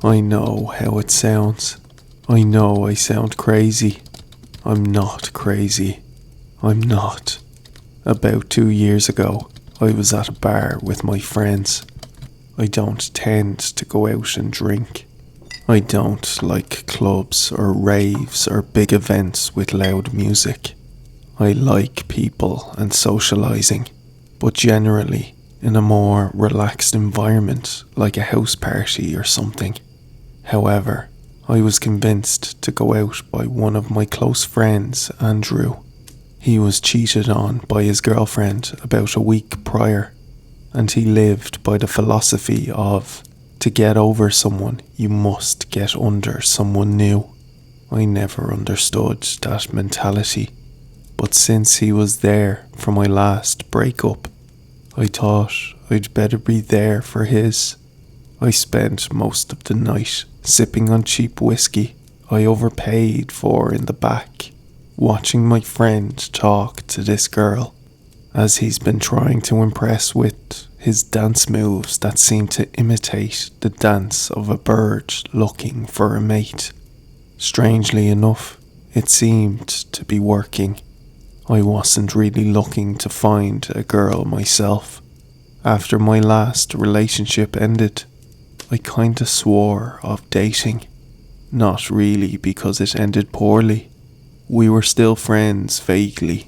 I know how it sounds. I know I sound crazy. I'm not crazy. I'm not. About 2 years ago, I was at a bar with my friends. I don't tend to go out and drink. I don't like clubs or raves or big events with loud music. I like people and socializing, but generally in a more relaxed environment like a house party or something. However, I was convinced to go out by one of my close friends, Andrew. He was cheated on by his girlfriend about a week prior, and he lived by the philosophy of, to get over someone, you must get under someone new. I never understood that mentality, but since he was there for my last breakup, I thought I'd better be there for his. I spent most of the night sipping on cheap whiskey I overpaid for in the back, watching my friend talk to this girl, as he's been trying to impress with his dance moves that seem to imitate the dance of a bird looking for a mate. Strangely enough, it seemed to be working. I wasn't really looking to find a girl myself. After my last relationship ended, I kinda swore off dating. Not really because it ended poorly. We were still friends vaguely.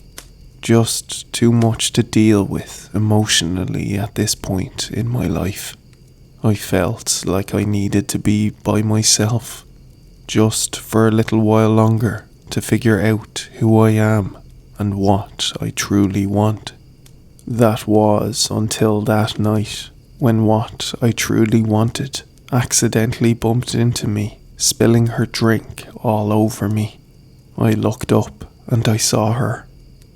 Just too much to deal with emotionally at this point in my life. I felt like I needed to be by myself, just for a little while longer, to figure out who I am and what I truly want. That was until that night, when what I truly wanted accidentally bumped into me, spilling her drink all over me. I looked up and I saw her.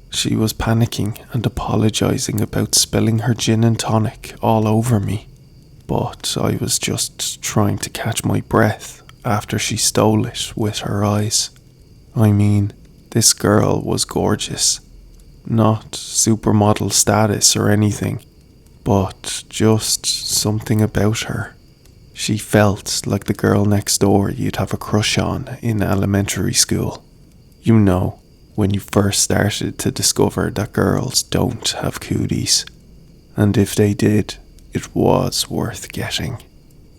She was panicking and apologizing about spilling her gin and tonic all over me, but I was just trying to catch my breath after she stole it with her eyes. I mean, this girl was gorgeous. Not supermodel status or anything, but just something about her. She felt like the girl next door you'd have a crush on in elementary school. You know, when you first started to discover that girls don't have cooties. And if they did, it was worth getting.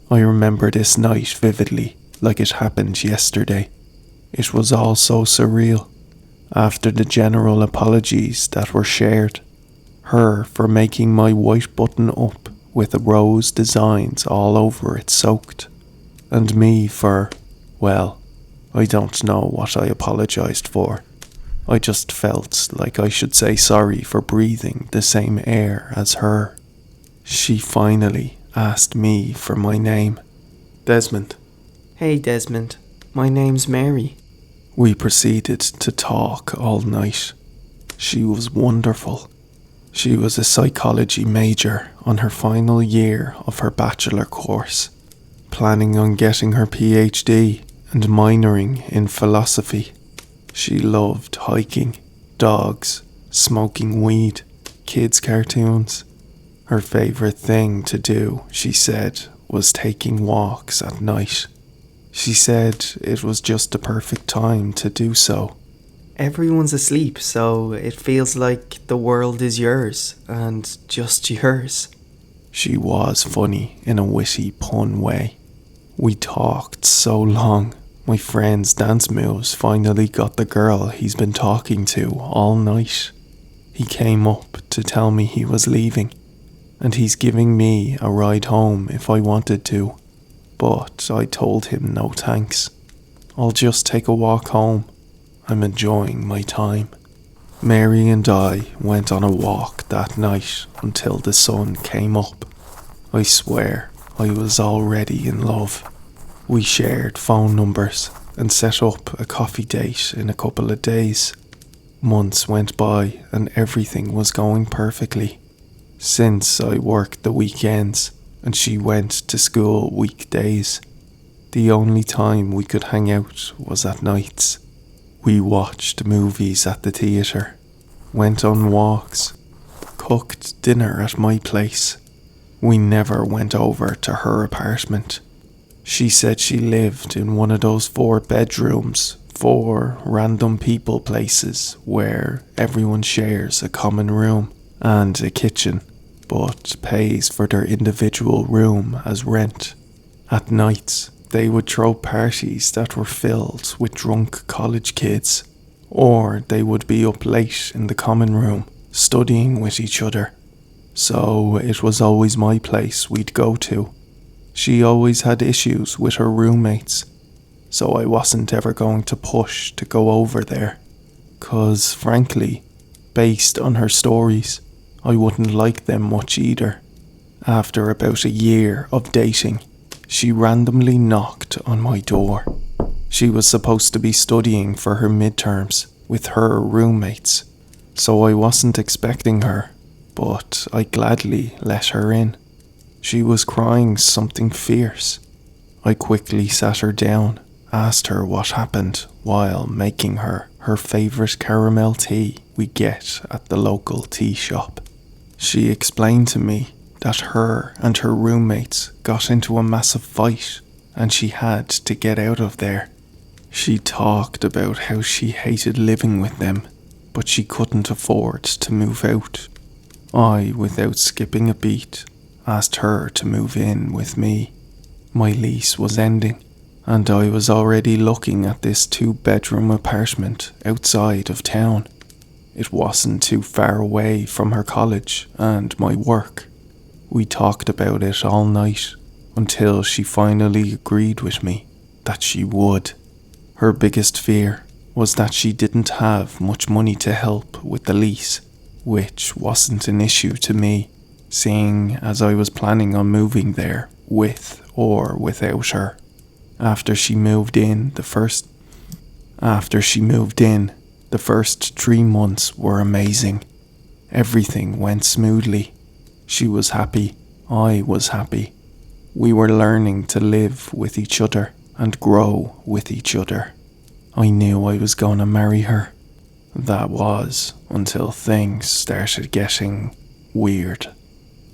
I remember this night vividly, like it happened yesterday. It was all so surreal. After the general apologies that were shared, her for making my white button up with the rose designs all over it soaked, and me for, well, I don't know what I apologized for. I just felt like I should say sorry for breathing the same air as her. She finally asked me for my name. Desmond. Hey Desmond, my name's Mary. We proceeded to talk all night. She was wonderful. She was a psychology major on her final year of her bachelor course, planning on getting her PhD and minoring in philosophy. She loved hiking, dogs, smoking weed, kids' cartoons. Her favourite thing to do, she said, was taking walks at night. She said it was just the perfect time to do so. Everyone's asleep, so it feels like the world is yours, and just yours. She was funny in a witty pun way. We talked so long. My friend's dance moves finally got the girl he's been talking to all night. He came up to tell me he was leaving, and he's giving me a ride home if I wanted to, but I told him no thanks. I'll just take a walk home. I'm enjoying my time. Mary and I went on a walk that night until the sun came up. I swear I was already in love. We shared phone numbers and set up a coffee date in a couple of days. Months went by and everything was going perfectly. Since I worked the weekends and she went to school weekdays, the only time we could hang out was at nights. We watched movies at the theatre, went on walks, cooked dinner at my place. We never went over to her apartment. She said she lived in one of those 4 bedrooms, 4 random people places where everyone shares a common room and a kitchen, but pays for their individual room as rent. At nights, they would throw parties that were filled with drunk college kids, or they would be up late in the common room, studying with each other. So it was always my place we'd go to. She always had issues with her roommates, so I wasn't ever going to push to go over there. 'Cause frankly, based on her stories, I wouldn't like them much either. After about a year of dating, she randomly knocked on my door. She was supposed to be studying for her midterms with her roommates, so I wasn't expecting her, but I gladly let her in. She was crying something fierce. I quickly sat her down, asked her what happened while making her favourite caramel tea we get at the local tea shop. She explained to me that her and her roommates got into a massive fight and she had to get out of there. She talked about how she hated living with them, but she couldn't afford to move out. I, without skipping a beat, asked her to move in with me. My lease was ending, and I was already looking at this 2-bedroom apartment outside of town. It wasn't too far away from her college and my work. We talked about it all night until she finally agreed with me that she would. Her biggest fear was that she didn't have much money to help with the lease, which wasn't an issue to me, seeing as I was planning on moving there with or without her. After she moved in, the first 3 months were amazing. Everything went smoothly. She was happy. I was happy. We were learning to live with each other and grow with each other. I knew I was going to marry her. That was until things started getting weird.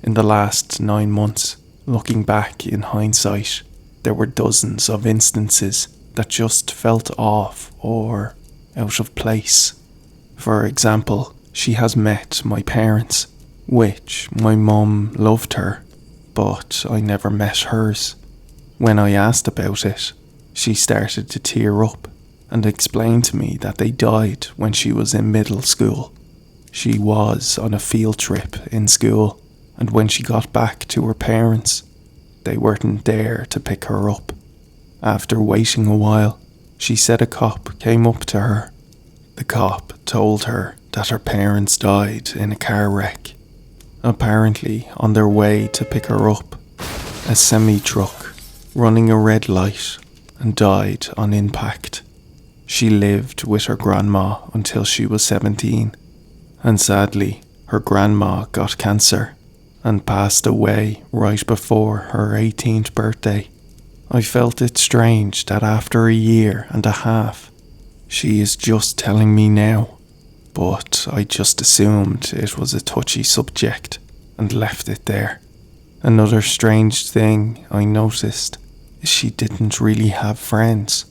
In the last 9 months, looking back in hindsight, there were dozens of instances that just felt off or out of place. For example, she has met my parents, which my mum loved her, but I never met hers. When I asked about it, she started to tear up and explained to me that they died when she was in middle school. She was on a field trip in school, and when she got back to her parents, they weren't there to pick her up. After waiting a while, she said a cop came up to her. The cop told her that her parents died in a car wreck. Apparently, on their way to pick her up, a semi-truck running a red light and died on impact. She lived with her grandma until she was 17, and sadly, her grandma got cancer and passed away right before her 18th birthday. I felt it strange that after a year and a half, she is just telling me now, but I just assumed it was a touchy subject and left it there. Another strange thing I noticed is she didn't really have friends,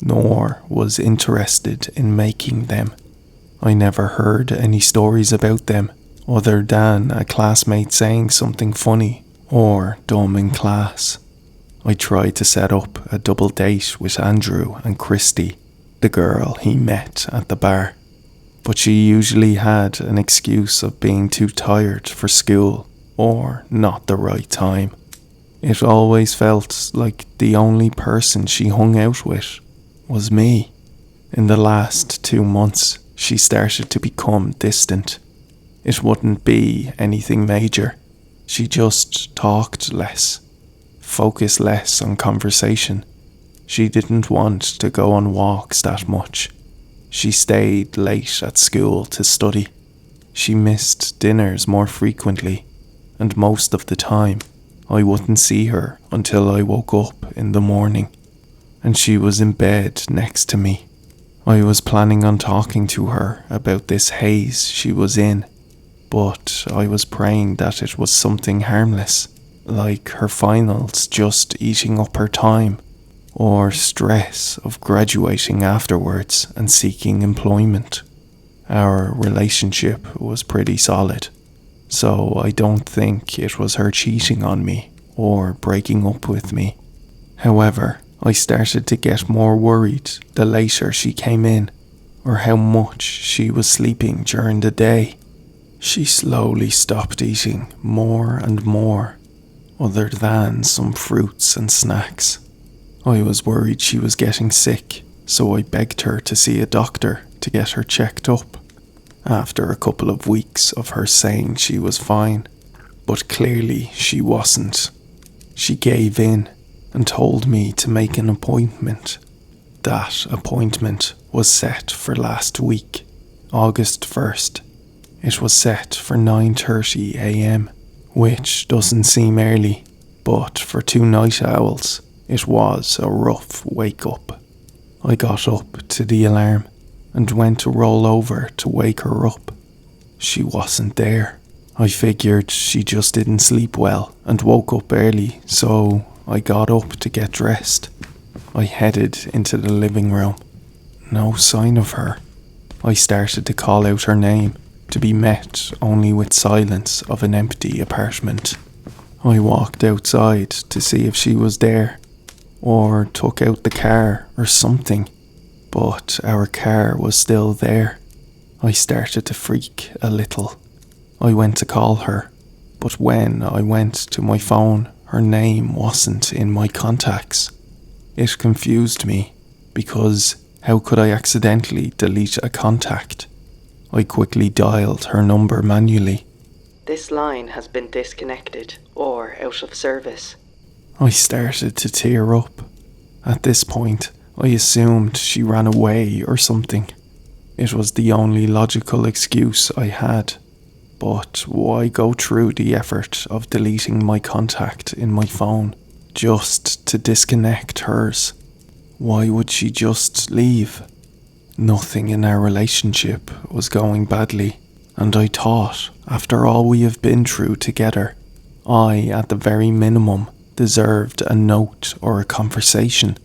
nor was interested in making them. I never heard any stories about them other than a classmate saying something funny or dumb in class. I tried to set up a double date with Andrew and Christy, the girl he met at the bar, but she usually had an excuse of being too tired for school or not the right time. It always felt like the only person she hung out with was me. In the last 2 months, she started to become distant. It wouldn't be anything major. She just talked less, focused less on conversation. She didn't want to go on walks that much. She stayed late at school to study. She missed dinners more frequently, and most of the time, I wouldn't see her until I woke up in the morning, and she was in bed next to me. I was planning on talking to her about this haze she was in, but I was praying that it was something harmless. like her finals just eating up her time, or stress of graduating afterwards and seeking employment. Our relationship was pretty solid, so I don't think it was her cheating on me or breaking up with me. However, I started to get more worried the later she came in, or how much she was sleeping during the day. She slowly stopped eating more and more, other than some fruits and snacks. I was worried she was getting sick, so I begged her to see a doctor to get her checked up. After a couple of weeks of her saying she was fine, but clearly she wasn't, she gave in and told me to make an appointment. That appointment was set for last week, August 1st. It was set for 9:30 a.m, which doesn't seem early, but for two night owls, it was a rough wake up. I got up to the alarm and went to roll over to wake her up. She wasn't there. I figured she just didn't sleep well and woke up early, so I got up to get dressed. I headed into the living room. No sign of her. I started to call out her name, to be met only with silence of an empty apartment. I walked outside to see if she was there, or took out the car or something, but our car was still there. I started to freak a little. I went to call her, but when I went to my phone, her name wasn't in my contacts. It confused me, because how could I accidentally delete a contact? I quickly dialed her number manually. This line has been disconnected or out of service. I started to tear up. At this point, I assumed she ran away or something. It was the only logical excuse I had. But why go through the effort of deleting my contact in my phone just to disconnect hers? Why would she just leave? Nothing in our relationship was going badly, and I thought, after all we have been through together, I, at the very minimum, deserved a note or a conversation.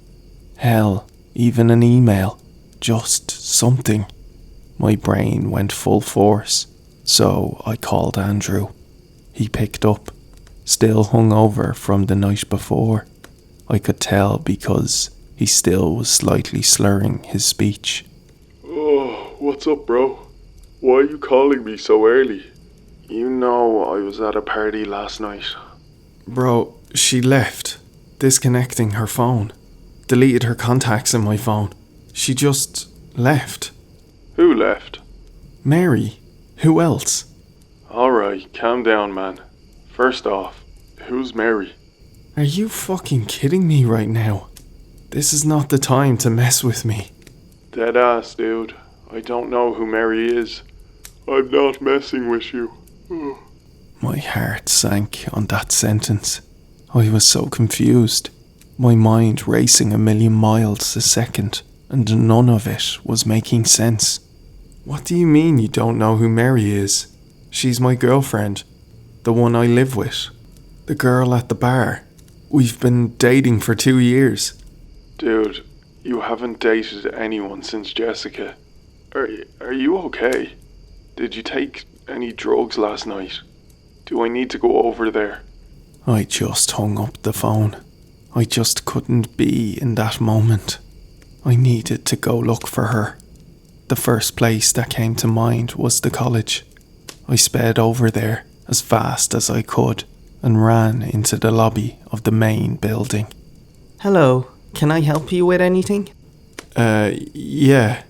Hell, even an email. Just something. My brain went full force, so I called Andrew. He picked up, still hungover from the night before. I could tell because he still was slightly slurring his speech. Oh, what's up, bro? Why are you calling me so early? You know I was at a party last night. Bro, she left, disconnecting her phone. Deleted her contacts in my phone. She just left. Who left? Mary. Who else? Alright, calm down, man. First off, who's Mary? Are you fucking kidding me right now? This is not the time to mess with me. Deadass, dude. I don't know who Mary is. I'm not messing with you. My heart sank on that sentence. I was so confused. My mind racing a million miles a second, and none of it was making sense. What do you mean you don't know who Mary is? She's my girlfriend. The one I live with. The girl at the bar. We've been dating for 2 years. Dude, you haven't dated anyone since Jessica. Are you okay? Did you take any drugs last night? Do I need to go over there? I just hung up the phone. I just couldn't be in that moment. I needed to go look for her. The first place that came to mind was the college. I sped over there as fast as I could and ran into the lobby of the main building. Hello, can I help you with anything? Yeah,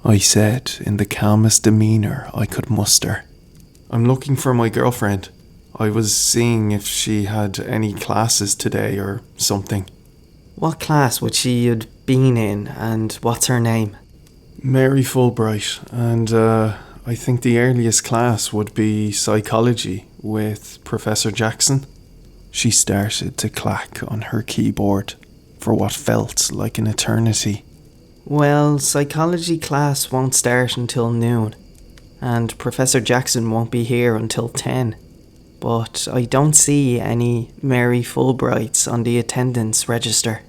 I said in the calmest demeanour I could muster. I'm looking for my girlfriend. I was seeing if she had any classes today or something. What class would she had been in, and what's her name? Mary Fulbright, and I think the earliest class would be psychology with Professor Jackson. She started to clack on her keyboard for what felt like an eternity. Well, psychology class won't start until noon, and Professor Jackson won't be here until 10. but I don't see any Mary Fulbrights on the attendance register.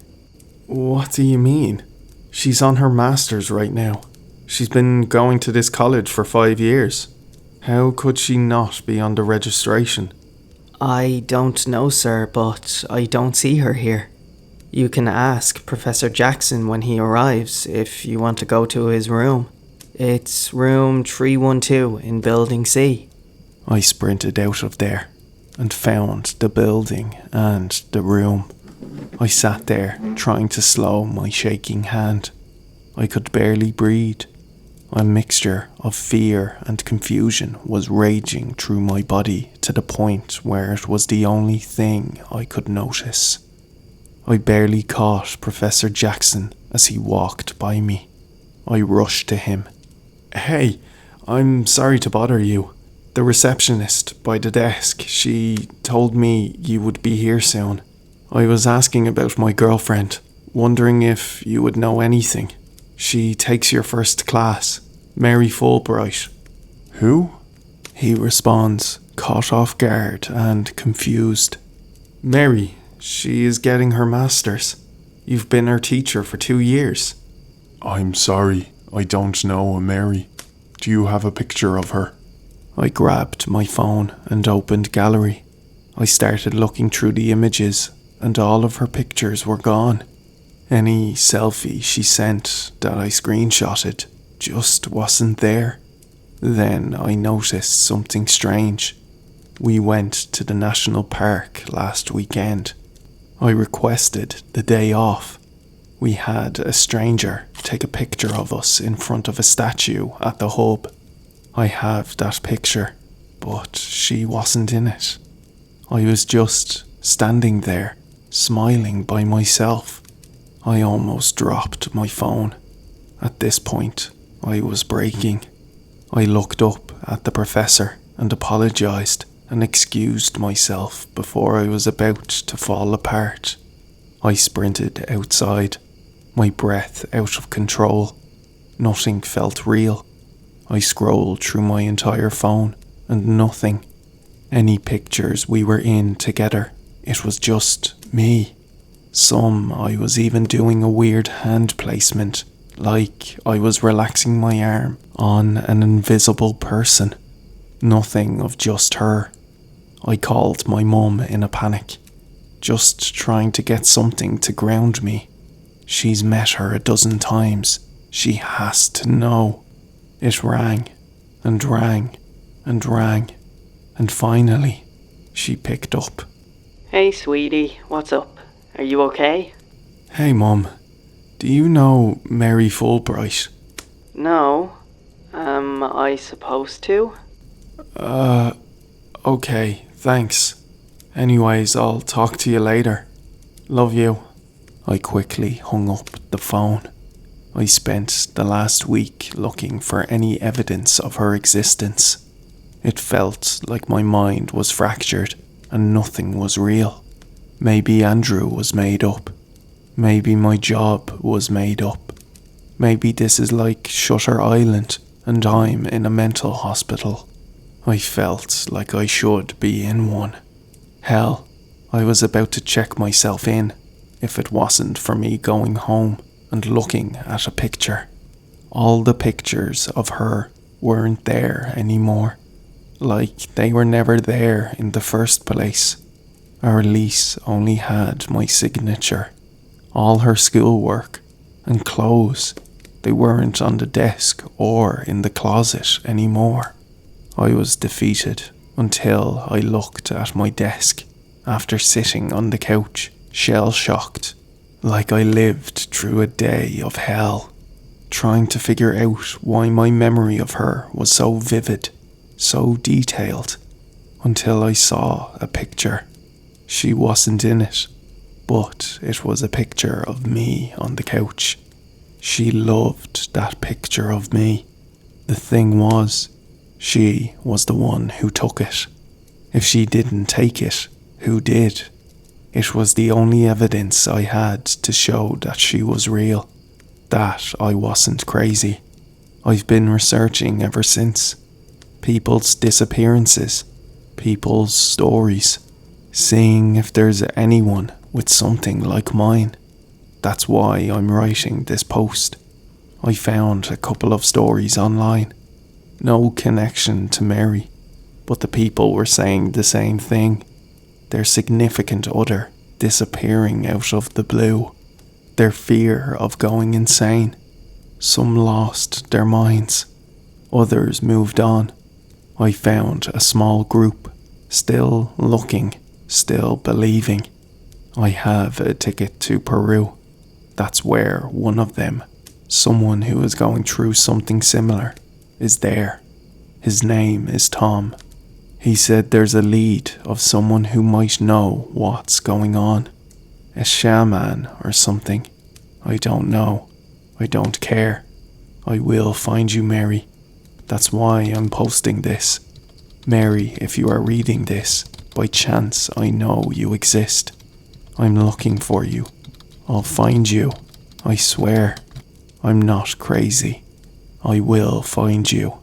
What do you mean? She's on her master's right now. She's been going to this college for 5 years. How could she not be on the registration? I don't know, sir, but I don't see her here. You can ask Professor Jackson when he arrives if you want to go to his room. It's room 312 in Building C. I sprinted out of there and found the building and the room. I sat there trying to slow my shaking hand. I could barely breathe. A mixture of fear and confusion was raging through my body to the point where it was the only thing I could notice. I barely caught Professor Jackson as he walked by me. I rushed to him. "Hey, I'm sorry to bother you. The receptionist by the desk, she told me you would be here soon. I was asking about my girlfriend, wondering if you would know anything. She takes your first class, Mary Fulbright." "Who?" he responds, caught off guard and confused. "Mary, she is getting her master's. You've been her teacher for 2 years." I'm sorry, I don't know a Mary. Do you have a picture of her? I grabbed my phone and opened gallery. I started looking through the images and all of her pictures were gone. Any selfie she sent that I screenshotted just wasn't there. Then I noticed something strange. We went to the national park last weekend. I requested the day off. We had a stranger take a picture of us in front of a statue at the hub. I have that picture, but she wasn't in it. I was just standing there, smiling by myself. I almost dropped my phone. At this point, I was breaking. I looked up at the professor and apologized and excused myself before I was about to fall apart. I sprinted outside, my breath out of control. Nothing felt real. I scrolled through my entire phone and nothing. Any pictures we were in together, it was just me. Some I was even doing a weird hand placement, like I was relaxing my arm on an invisible person. Nothing of just her. I called my mum in a panic, just trying to get something to ground me. She's met her a dozen times. She has to know. It rang and rang and rang, and finally she picked up. Hey, sweetie, what's up? Are you okay? "Hey Mum, do you know Mary Fulbright?" No. Am I supposed to? Okay, thanks. Anyways, I'll talk to you later. Love you." I quickly hung up the phone. I spent the last week looking for any evidence of her existence. It felt like my mind was fractured and nothing was real. Maybe Andrew was made up. Maybe my job was made up. Maybe this is like Shutter Island and I'm in a mental hospital. I felt like I should be in one. Hell, I was about to check myself in if it wasn't for me going home and looking at a picture. All the pictures of her weren't there anymore. Like they were never there in the first place. Our lease only had my signature. All her schoolwork and clothes, they weren't on the desk or in the closet anymore. I was defeated until I looked at my desk after sitting on the couch, shell-shocked, like I lived through a day of hell, trying to figure out why my memory of her was so vivid, so detailed, until I saw a picture. She wasn't in it, but it was a picture of me on the couch. She loved that picture of me. The thing was, she was the one who took it. If she didn't take it, who did? It was the only evidence I had to show that she was real, that I wasn't crazy. I've been researching ever since. People's disappearances, people's stories, seeing if there's anyone with something like mine. That's why I'm writing this post. I found a couple of stories online. No connection to Mary, but the people were saying the same thing. Their significant other disappearing out of the blue. Their fear of going insane. Some lost their minds. Others moved on. I found a small group, still looking, still believing. I have a ticket to Peru. That's where one of them, someone who is going through something similar, is there. His name is Tom. He said there's a lead of someone who might know what's going on. A shaman or something. I don't know. I don't care. I will find you, Mary. That's why I'm posting this. Mary, if you are reading this, by chance I know you exist. I'm looking for you. I'll find you. I swear. I'm not crazy. I will find you.